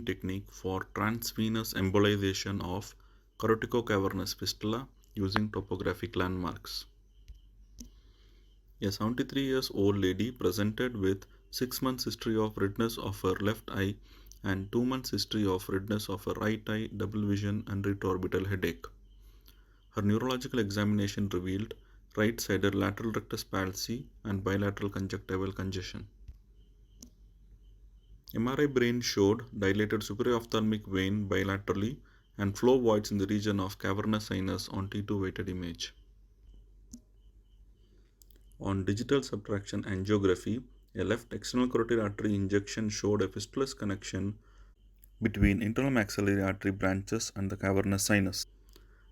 probing technique for transvenous embolization of corticocavernous fistula using topographic landmarks. A 73 years old lady presented with 6 months history of redness of her left eye and 2 months history of redness of her right eye, double vision and retroorbital headache. Her neurological examination revealed right-sided lateral rectus palsy and bilateral conjunctival congestion. MRI brain showed dilated superior ophthalmic vein bilaterally and flow voids in the region of cavernous sinus on T2 weighted image. On digital subtraction angiography, a left external carotid artery injection showed a fistulous connection between internal maxillary artery branches and the cavernous sinus.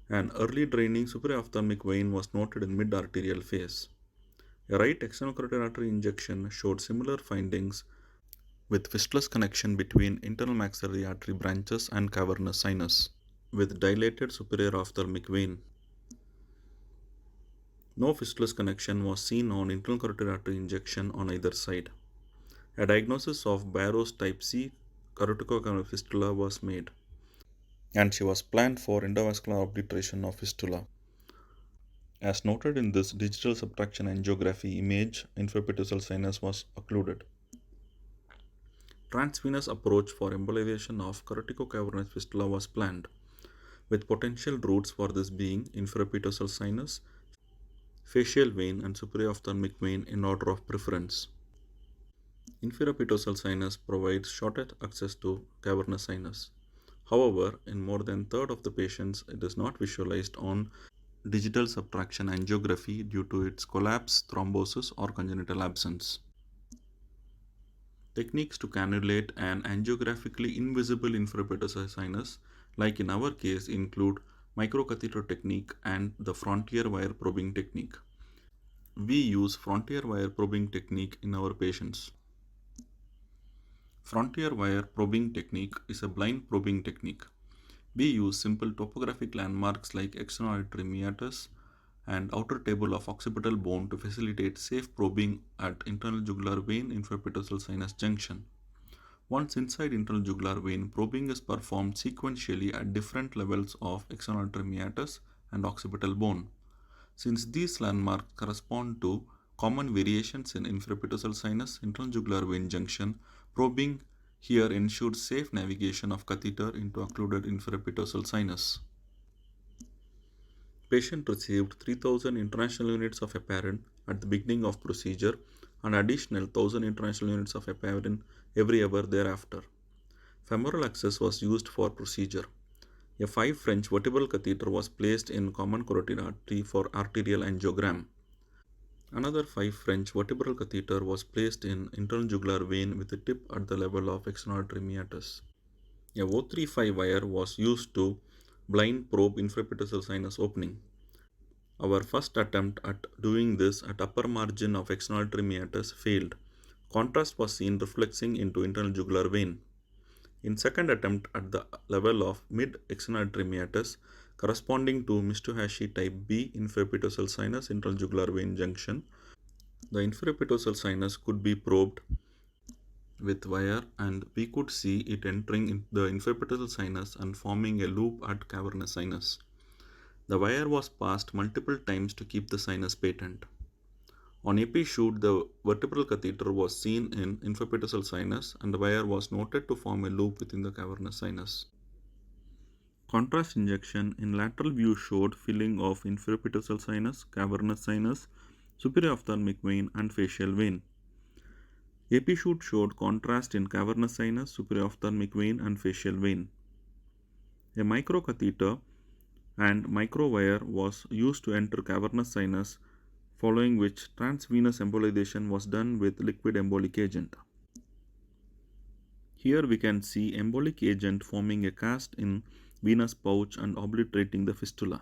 An early draining superior ophthalmic vein was noted in mid-arterial phase. A right external carotid artery injection showed similar findings with fistulous connection between internal maxillary artery branches and cavernous sinus, with dilated superior ophthalmic vein. No fistulous connection was seen on internal carotid artery injection on either side. A diagnosis of Barrow's type C corticocavernous fistula was made, and she was planned for endovascular obliteration of fistula. As noted in this digital subtraction angiography image, inferior petrosalsinus was occluded. Transvenous approach for embolization of corticocavernous fistula was planned, with potential routes for this being inferior petrosalsinus, facial vein and superior ophthalmic vein in order of preference. Inferior petrosalsinus provides shortest access to cavernous sinus. However, in more than a third of the patients, it is not visualized on digital subtraction angiography due to its collapse, thrombosis or congenital absence. Techniques to cannulate an angiographically invisible inferior petrosalsinus, like in our case, include microcatheter technique and the frontier wire probing technique. We use frontier wire probing technique in our patients. Frontier wire probing technique is a blind probing technique. We use simple topographic landmarks like external auditory meatus and outer table of occipital bone to facilitate safe probing at internal jugular vein inferior petrosalsinus junction. Once inside internal jugular vein, probing is performed sequentially at different levels of external auditory meatus and occipital bone. Since these landmarks correspond to common variations in inferior petrosalsinus internal jugular vein junction, probing here ensures safe navigation of catheter into occluded inferior petrosalsinus. Patient received 3000 international units of heparin at the beginning of procedure and additional 1000 international units of heparin every hour thereafter. Femoral access was used for procedure. A 5 French vertebral catheter was placed in common carotid artery for arterial angiogram. Another 5 French vertebral catheter was placed in internal jugular vein with a tip at the level of external artery meatus. A O35 wire was used to blind probe inferior petrosalsinus opening. Our first attempt at doing this at upper margin of external artery meatus failed. Contrast was seen reflexing into internal jugular vein. In second attempt at the level of mid external artery meatus corresponding to Mitsuhashi type B inferior petrosalsinus internal jugular vein junction, the inferior petrosalsinus could be probed with wire and we could see it entering the inferior petrosalsinus and forming a loop at cavernous sinus. The wire was passed multiple times to keep the sinus patent. On AP shoot, the vertebral catheter was seen in inferior petrosalsinus and the wire was noted to form a loop within the cavernous sinus. Contrast injection in lateral view showed filling of inferior petrosalsinus, cavernous sinus, superior ophthalmic vein and facial vein. AP shoot showed contrast in cavernous sinus, superior ophthalmic vein and facial vein. A microcatheter and microwire was used to enter cavernous sinus, following which transvenous embolization was done with liquid embolic agent. Here we can see embolic agent forming a cast in venous pouch and obliterating the fistula.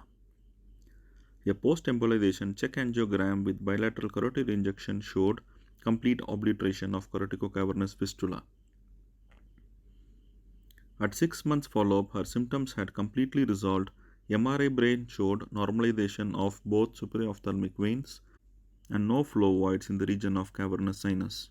A post-embolization check angiogram with bilateral carotid injection showed complete obliteration of corticocavernous fistula. At 6 months follow-up, her symptoms had completely resolved. MRI brain showed normalization of both superior ophthalmic veins and no flow voids in the region of cavernous sinus.